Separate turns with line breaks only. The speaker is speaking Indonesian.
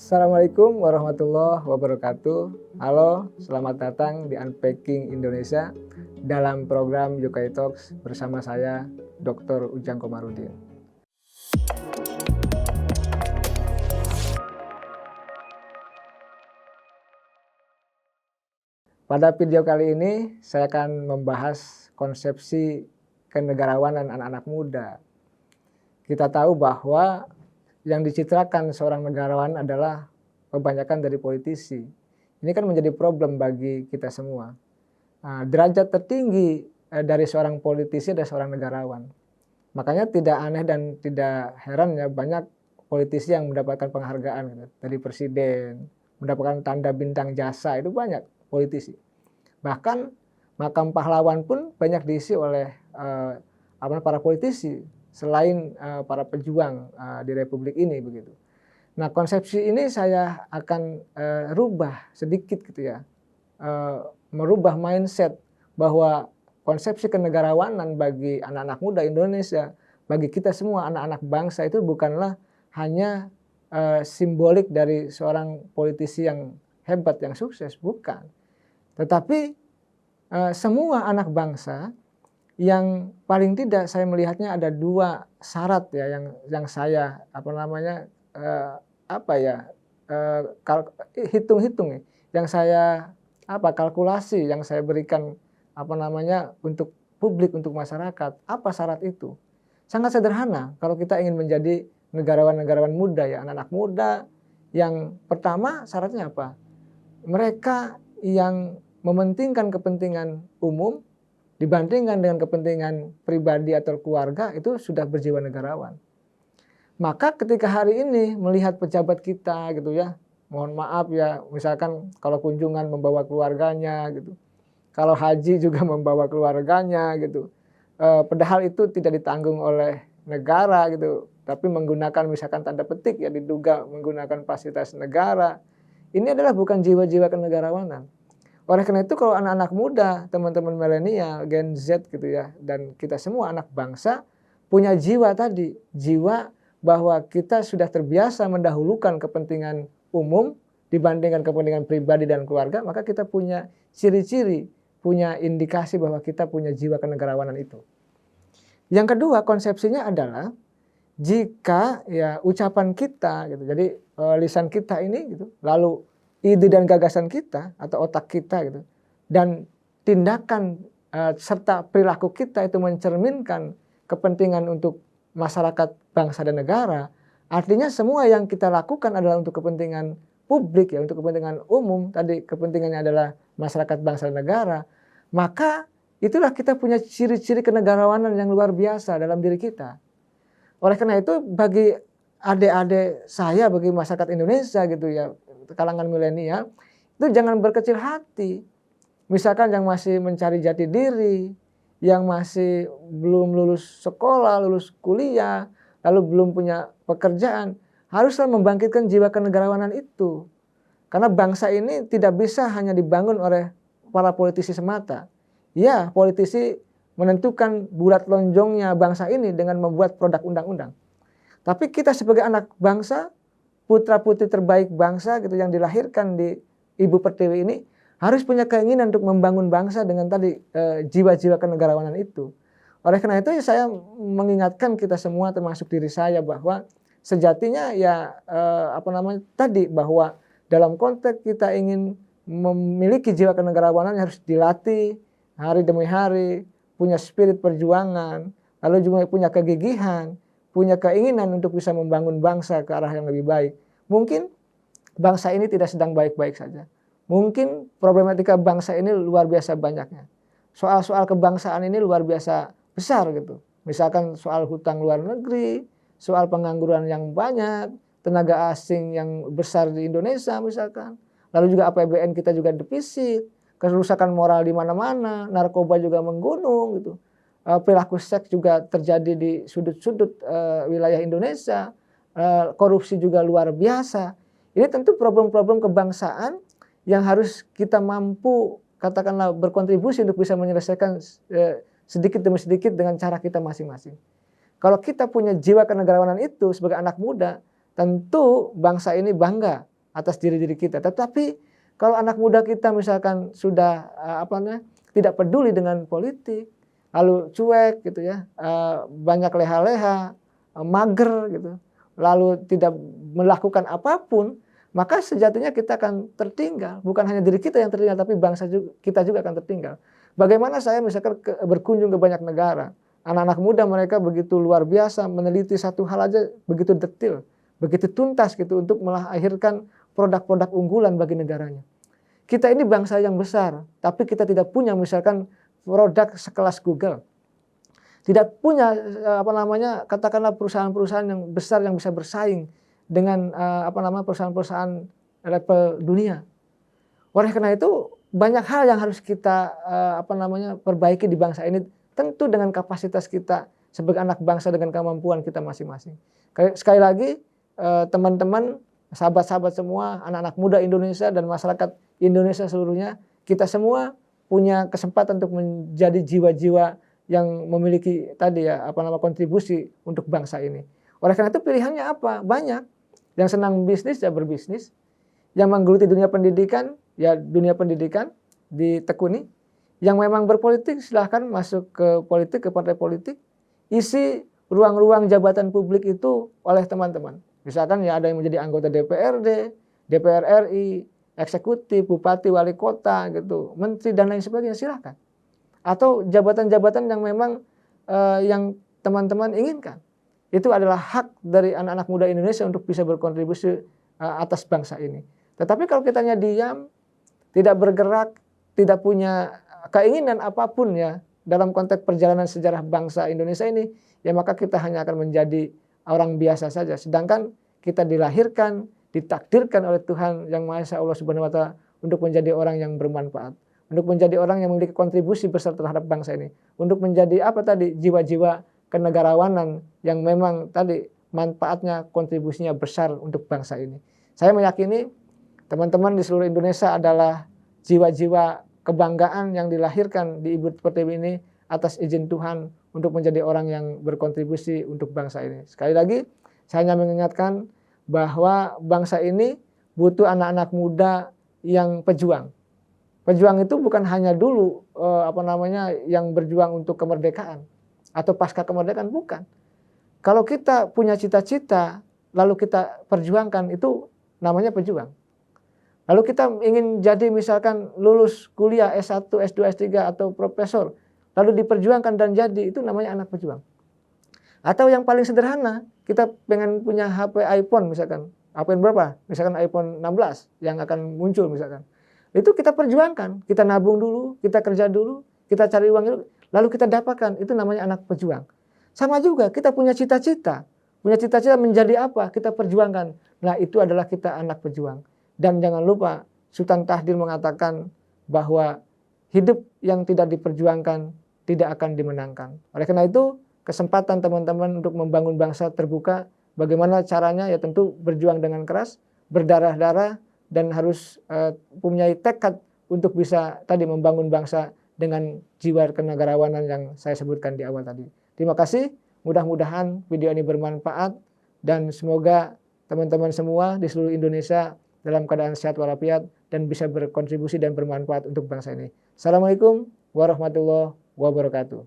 Assalamualaikum warahmatullahi wabarakatuh. Halo, selamat datang di Unpacking Indonesia dalam program Yukai Talks bersama saya, Dr. Ujang Komarudin. Pada video kali ini, saya akan membahas konsepsi kenegarawanan anak-anak muda. Kita tahu bahwa yang dicitrakan seorang negarawan adalah kebanyakan dari politisi. Ini kan menjadi problem bagi kita semua. Derajat tertinggi dari seorang politisi adalah seorang negarawan. Makanya tidak aneh dan tidak heran ya banyak politisi yang mendapatkan penghargaan gitu, dari presiden, mendapatkan tanda bintang jasa, itu banyak politisi. Bahkan makam pahlawan pun banyak diisi oleh para politisi selain para pejuang di Republik ini begitu. Nah, konsepsi ini saya akan rubah sedikit gitu ya, merubah mindset bahwa konsepsi kenegarawanan bagi anak-anak muda Indonesia, bagi kita semua anak-anak bangsa itu bukanlah hanya simbolik dari seorang politisi yang hebat, yang sukses, bukan. Tetapi semua anak bangsa yang paling tidak saya melihatnya ada dua syarat ya yang saya hitung-hitung ya, yang saya kalkulasi yang saya berikan untuk publik, untuk masyarakat. Apa syarat itu? Sangat sederhana kalau kita ingin menjadi negarawan-negarawan muda ya, anak-anak muda. Yang pertama syaratnya apa? Mereka yang mementingkan kepentingan umum dibandingkan dengan kepentingan pribadi atau keluarga, itu sudah berjiwa negarawan. Maka ketika hari ini melihat pejabat kita gitu ya, mohon maaf ya, misalkan kalau kunjungan membawa keluarganya gitu, kalau haji juga membawa keluarganya gitu, padahal itu tidak ditanggung oleh negara gitu, tapi menggunakan misalkan tanda petik ya, diduga menggunakan fasilitas negara. Ini adalah bukan jiwa-jiwa kenegarawanan. Oleh karena itu kalau anak-anak muda, teman-teman milenial, Gen Z gitu ya, dan kita semua anak bangsa punya jiwa tadi, jiwa bahwa kita sudah terbiasa mendahulukan kepentingan umum dibandingkan kepentingan pribadi dan keluarga, maka kita punya ciri-ciri, punya indikasi bahwa kita punya jiwa kenegarawanan itu. Yang kedua, konsepsinya adalah jika ya ucapan kita gitu, jadi lisan kita ini gitu, lalu ide dan gagasan kita atau otak kita gitu, dan tindakan serta perilaku kita itu mencerminkan kepentingan untuk masyarakat, bangsa dan negara, artinya semua yang kita lakukan adalah untuk kepentingan publik ya, untuk kepentingan umum, tadi kepentingannya adalah masyarakat, bangsa dan negara, maka itulah kita punya ciri-ciri kenegarawanan yang luar biasa dalam diri kita. Oleh karena itu bagi adik-adik saya, bagi masyarakat Indonesia gitu ya, kalangan milenial, itu jangan berkecil hati. Misalkan yang masih mencari jati diri, yang masih belum lulus sekolah, lulus kuliah, lalu belum punya pekerjaan, haruslah membangkitkan jiwa kenegarawanan itu. Karena bangsa ini tidak bisa hanya dibangun oleh para politisi semata. Ya, politisi menentukan bulat lonjongnya bangsa ini dengan membuat produk undang-undang. Tapi kita sebagai anak bangsa, putra-putri terbaik bangsa gitu yang dilahirkan di Ibu Pertiwi ini harus punya keinginan untuk membangun bangsa dengan tadi jiwa-jiwa kenegarawanan itu. Oleh karena itu saya mengingatkan kita semua termasuk diri saya bahwa sejatinya ya tadi bahwa dalam konteks kita ingin memiliki jiwa kenegarawanan harus dilatih hari demi hari, punya spirit perjuangan, lalu juga punya kegigihan, punya keinginan untuk bisa membangun bangsa ke arah yang lebih baik. Mungkin bangsa ini tidak sedang baik-baik saja. Mungkin problematika bangsa ini luar biasa banyaknya. Soal-soal kebangsaan ini luar biasa besar gitu. Misalkan soal hutang luar negeri, soal pengangguran yang banyak, tenaga asing yang besar di Indonesia misalkan. Lalu juga APBN kita juga defisit, kerusakan moral di mana-mana, narkoba juga menggunung gitu. Perilaku seks juga terjadi di sudut-sudut wilayah Indonesia, korupsi juga luar biasa. Ini tentu problem-problem kebangsaan yang harus kita mampu katakanlah berkontribusi untuk bisa menyelesaikan sedikit demi sedikit dengan cara kita masing-masing. Kalau kita punya jiwa kenegarawanan itu sebagai anak muda, tentu bangsa ini bangga atas diri-diri kita. Tetapi kalau anak muda kita misalkan sudah tidak peduli dengan politik, lalu cuek gitu ya, banyak leha-leha, mager gitu, lalu tidak melakukan apapun, maka sejatinya kita akan tertinggal. Bukan hanya diri kita yang tertinggal, tapi bangsa kita juga akan tertinggal. Bagaimana saya misalkan berkunjung ke banyak negara, anak-anak muda mereka begitu luar biasa meneliti satu hal aja begitu detail, begitu tuntas gitu untuk melahirkan produk-produk unggulan bagi negaranya. Kita ini bangsa yang besar, tapi kita tidak punya misalkan produk sekelas Google. Tidak punya katakanlah perusahaan-perusahaan yang besar yang bisa bersaing dengan perusahaan-perusahaan level dunia. Oleh karena itu banyak hal yang harus kita perbaiki di bangsa ini, tentu dengan kapasitas kita sebagai anak bangsa dengan kemampuan kita masing-masing. Sekali lagi teman-teman, sahabat-sahabat semua, anak-anak muda Indonesia dan masyarakat Indonesia seluruhnya, kita semua punya kesempatan untuk menjadi jiwa-jiwa yang memiliki kontribusi untuk bangsa ini. Oleh karena itu pilihannya apa? Banyak. Yang senang bisnis ya berbisnis, yang menggeluti dunia pendidikan ya dunia pendidikan ditekuni, yang memang berpolitik silahkan masuk ke politik, ke partai politik, isi ruang-ruang jabatan publik itu oleh teman-teman. Misalkan ya ada yang menjadi anggota DPRD, DPR RI, eksekutif, bupati, wali kota gitu, menteri dan lain sebagainya, silahkan. Atau jabatan-jabatan yang memang yang teman-teman inginkan. Itu adalah hak dari anak-anak muda Indonesia untuk bisa berkontribusi atas bangsa ini. Tetapi kalau kitanya diam, tidak bergerak, tidak punya keinginan apapun ya dalam konteks perjalanan sejarah bangsa Indonesia ini, ya maka kita hanya akan menjadi orang biasa saja. Sedangkan kita dilahirkan, ditakdirkan oleh Tuhan Yang Maha Esa Allah Subhanahu wa Ta'ala untuk menjadi orang yang bermanfaat, untuk menjadi orang yang memiliki kontribusi besar terhadap bangsa ini, untuk menjadi jiwa-jiwa kenegarawanan yang memang manfaatnya, kontribusinya besar untuk bangsa ini. Saya meyakini teman-teman di seluruh Indonesia adalah jiwa-jiwa kebanggaan yang dilahirkan di Ibu Pertiwi ini atas izin Tuhan untuk menjadi orang yang berkontribusi untuk bangsa ini. Sekali lagi, saya hanya mengingatkan bahwa bangsa ini butuh anak-anak muda yang pejuang. Pejuang itu bukan hanya dulu yang berjuang untuk kemerdekaan atau pasca kemerdekaan, bukan. Kalau kita punya cita-cita lalu kita perjuangkan, itu namanya pejuang. Lalu kita ingin jadi misalkan lulus kuliah S1, S2, S3 atau profesor, lalu diperjuangkan dan jadi, itu namanya anak pejuang. Atau yang paling sederhana, kita pengen punya HP iPhone misalkan. iPhone berapa? Misalkan iPhone 16 yang akan muncul misalkan. Itu kita perjuangkan, kita nabung dulu, kita kerja dulu, kita cari uang dulu, lalu kita dapatkan, itu namanya anak pejuang. Sama juga, kita punya cita-cita menjadi apa, kita perjuangkan. Nah itu adalah kita anak pejuang. Dan jangan lupa, Sultan Tahdir mengatakan bahwa hidup yang tidak diperjuangkan tidak akan dimenangkan. Oleh karena itu, kesempatan teman-teman untuk membangun bangsa terbuka. Bagaimana caranya? Ya tentu berjuang dengan keras, berdarah-darah, dan harus punya tekad untuk bisa membangun bangsa dengan jiwa kenegarawanan yang saya sebutkan di awal tadi. Terima kasih, mudah-mudahan video ini bermanfaat dan semoga teman-teman semua di seluruh Indonesia dalam keadaan sehat walafiat dan bisa berkontribusi dan bermanfaat untuk bangsa ini. Assalamualaikum warahmatullahi wabarakatuh.